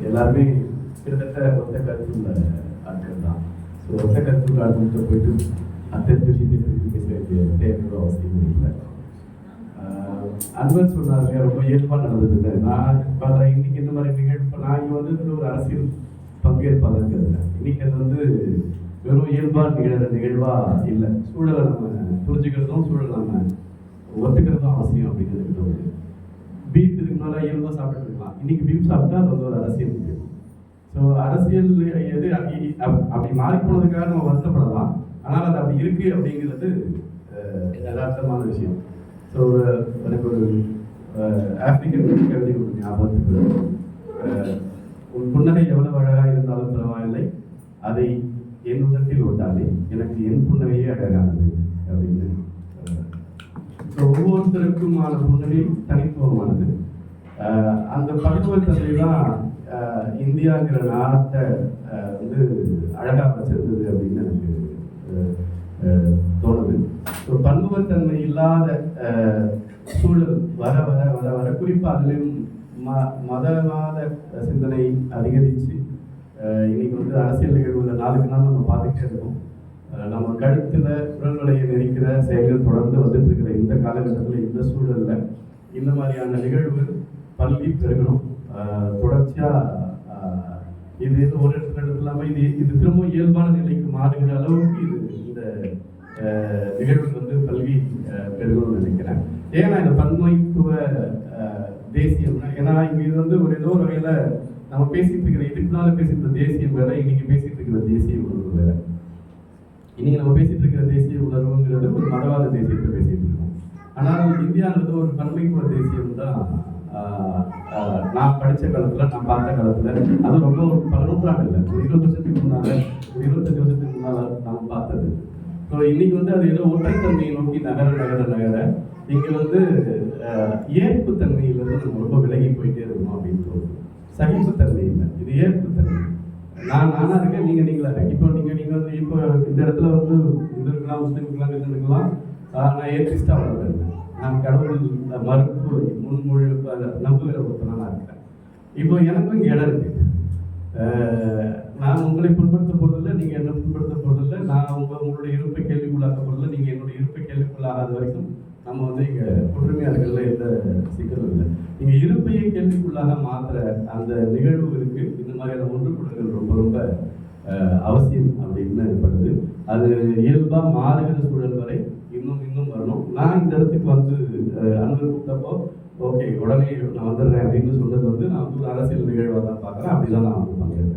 எல்லாருமே கிட்டத்தட்ட ஒத்த கருத்துள்ள ஆட்கள் தான். ஸோ ஒத்த கருத்துள்ள ஆட்கள்கிட்ட போயிட்டு அத்தனை விஷயத்தை திருப்பி பேச வேண்டிய தேவையோட அவசியம் இல்லை. அன்வர் சொன்னாங்க ரொம்ப இயல்பாக நடந்தது. நான் பார்க்குறேன் இன்னைக்கு இந்த மாதிரி நிகழ்வு நான் இங்கே வந்து ஒரு அரசியல் பங்கேற்பாளர் இன்னைக்கு அது வந்து வெறும் இயல்பாக நிகழ்வாக இல்லை. சூழலை நம்ம புரிஞ்சுக்கிறதும் சூழலை நம்ம ஒத்துக்கிறதும் அவசியம் அப்படிங்கிறது ஒரு பீஃப் இதுக்கு முன்னாடி இயல்பாக சாப்பிட்டு இருக்கலாம். இன்னைக்கு பீஃப் சாப்பிட்டா அது வந்து ஒரு அரசியல் இருக்கு. ஸோ அரசியல் எது அப்படி மாறி போனதுக்காக நம்ம வருத்தப்படலாம். ஆனால் அது அப்படி இருக்கு அப்படிங்கிறது யதார்த்தமான விஷயம். ஸோ எனக்கு ஒரு ஆப்பிரிக்கன் கவிதை ஒரு ஞாபகத்துக்கு உன் புன்னகை எவ்வளவு அழகாக இருந்தாலும் பரவாயில்லை, அதை என் உள்ளத்தில் ஒட்டாதே, எனக்கு என் புன்னகையே அழகானது அப்படின்னு. ஸோ ஒவ்வொருத்தருக்குமான புன்னகை தனித்துவமானது. அந்த பன்முகத்தன்மை தான் இந்தியாங்கிற நாட்டை வந்து அழகாக வச்சிருந்தது அப்படின்னு எனக்கு தோணுது. ஸோ பன்முகத்தன்மை இல்லாத சூழல் வர வர வர வர குறிப்பாக அதுலேயும் மதவாத சிந்தனை அதிகரித்து இன்னைக்கு வந்து அரசியல் நிகழ்வுகள் நாளுக்கு நாள் நம்ம பார்த்துட்டே இருக்கோம். நம்ம கழுத்தில் உடல் நிலையை நெரிக்கிற செயல்கள் தொடர்ந்து வந்துட்டு இருக்கிற இந்த காலகட்டத்தில் இந்த சூழலில் இந்த மாதிரியான நிகழ்வுகள் பல்கி பெருகணும். தொடர்ச்சியாக இது எது ஒரு இடத்துல இல்லாமல் இது திரும்ப இயல்பான நிலைக்கு மாறுகிற அளவுக்கு இது இந்த நிகழ்வுகள் வந்து பல்கி பெருகணும்னு நினைக்கிறேன். ஏன்னா இந்த பன்மைத்துவ தேசியம், ஏன்னா இங்கே இது வந்து ஒரு ஏதோ ஒரு வகையில் நம்ம பேசிட்டு இருக்கிற இதுக்குனால பேசிட்டு இருக்கிற தேசியம் வேற, இன்னைக்கு பேசிட்டு இருக்கிற தேசிய உணர்வு வேற. இன்னைக்கு நம்ம பேசிட்டு இருக்கிற தேசிய உணர்வுங்கிறது ஒரு மதவாத தேசியத்தை பேசிட்டு இருக்கோம். ஆனால் இந்தியாங்கிறது ஒரு பன்மைத்துவ தேசியம் தான். நான் படித்த காலத்தில் நான் பார்த்த காலத்தில் அது ரொம்ப பல நூற்றாண்டு இல்லை, ஒரு 20 வருஷத்துக்கு முன்னால், ஒரு 25 வருஷத்துக்கு முன்னால் நாம் பார்த்தது. ஸோ இன்னைக்கு வந்து அது ஏதோ ஒற்றைத்தன்மையை நோக்கி நகர இங்கே வந்து ஏற்புத்தன்மையிலிருந்து நம்ம ரொம்ப விலகி போயிட்டே இருக்கணும் அப்படின்னு தோணுது. சகிப்புத்தன்மை இல்லை, இது ஏற்புத்தன்மை. நானாக இருக்கேன், நீங்களா இருக்கேன். இப்போ நீங்கள் வந்து இப்போ இந்த இடத்துல வந்து இது இருக்கலாம், முஸ்லீம்கெல்லாம் இருக்கலாம். நான் ஏத்திஸ்டாக வளர்றேன். நான் கடவுள் மறுப்பு முன்மொழி நம்புகிற ஒருத்தனாக இருக்கிறேன். இப்போ எனக்கும் இங்கே இடம் இருக்கு. நான் உங்களை புண்படுத்த போறதில்லை, நீங்கள் என்ன புண்படுத்த போறதில்லை. நான் உங்களுடைய இருப்பை கேள்விக்குள்ளாக்க போறதில்லை, நீங்கள் என்னுடைய இருப்பை கேள்விக்குள்ளாகாத வரைக்கும் நம்ம வந்து இங்கே ஒற்றுமையாக இருக்கிறதுல எந்த சிக்கலும் இல்லை. நீங்கள் இருப்பையை கேள்விக்குள்ளாக மாத்திர அந்த நிகழ்வுகளுக்கு இந்த மாதிரியான ஒன்றுபடுதல் ரொம்ப ரொம்ப அவசியம் அப்படின்னு படுது. அது இயல்பாக மாறுகிற சூழல் வரை இன்னும் வரணும். நான் இந்த இடத்துக்கு வந்து அன்பு கூப்பிட்டப்போ ஓகே உடனே நான் வந்துடுறேன் அப்படின்னு சொன்னது வந்து நான் வந்து ஒரு அரசியல் நிகழ்வாக தான் பார்க்குறேன். அப்படி தான் நான் வந்து பங்கேற்கிறேன்.